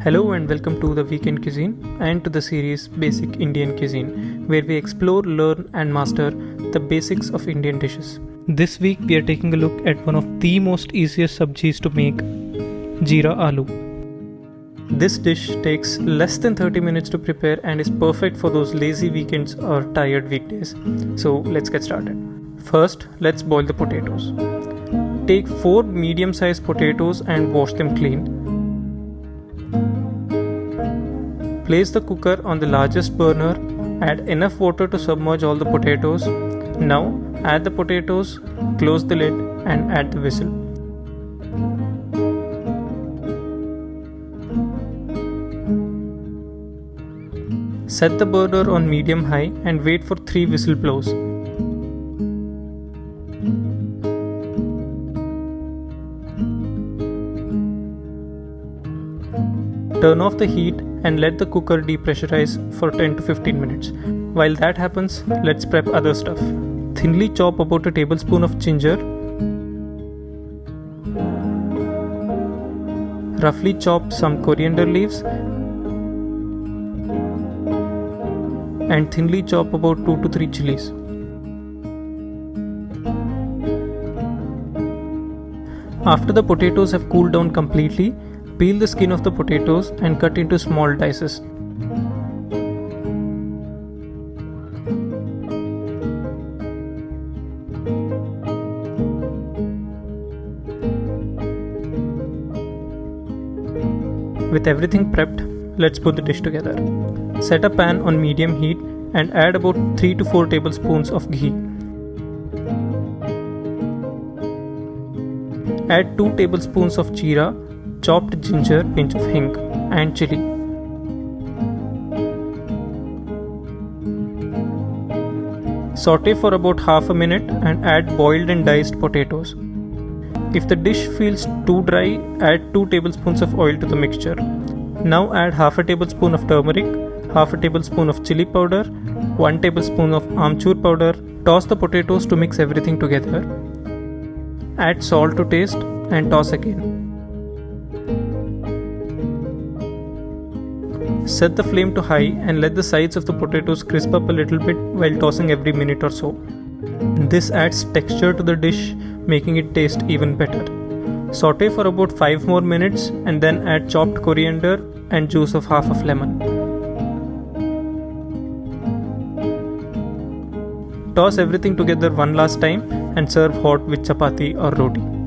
Hello and welcome to the Weekend Cuisine and to the series Basic Indian Cuisine, where we explore, learn, and master the basics of Indian dishes. This week we are taking a look at one of the most easiest sabjis to make, Jeera Aloo. This dish takes less than 30 minutes to prepare and is perfect for those lazy weekends or tired weekdays. So let's get started. First, let's boil the potatoes. Take 4 medium-sized potatoes and wash them clean. Place the cooker on the largest burner, add enough water to submerge all the potatoes. Now add the potatoes, close the lid and add the whistle. Set the burner on medium-high and wait for 3 whistle blows. Turn off the heat and let the cooker depressurize for 10 to 15 minutes. While that happens, let's prep other stuff. Thinly chop about a tablespoon of ginger. Roughly chop some coriander leaves. And thinly chop about 2 to 3 chilies. After the potatoes have cooled down completely, peel the skin of the potatoes and cut into small dices. With everything prepped, let's put the dish together. Set a pan on medium heat and add about 3 to 4 tablespoons of ghee. Add 2 tablespoons of jeera, chopped ginger, pinch of hing and chilli. Saute for about half a minute and add boiled and diced potatoes. If the dish feels too dry, add 2 tablespoons of oil to the mixture. Now add half a tablespoon of turmeric, half a tablespoon of chilli powder, 1 tablespoon of amchur powder. Toss the potatoes to mix everything together. Add salt to taste and toss again. Set the flame to high and let the sides of the potatoes crisp up a little bit while tossing every minute or so. This adds texture to the dish, making it taste even better. Saute for about 5 more minutes and then add chopped coriander and juice of half of lemon. Toss everything together one last time and serve hot with chapati or roti.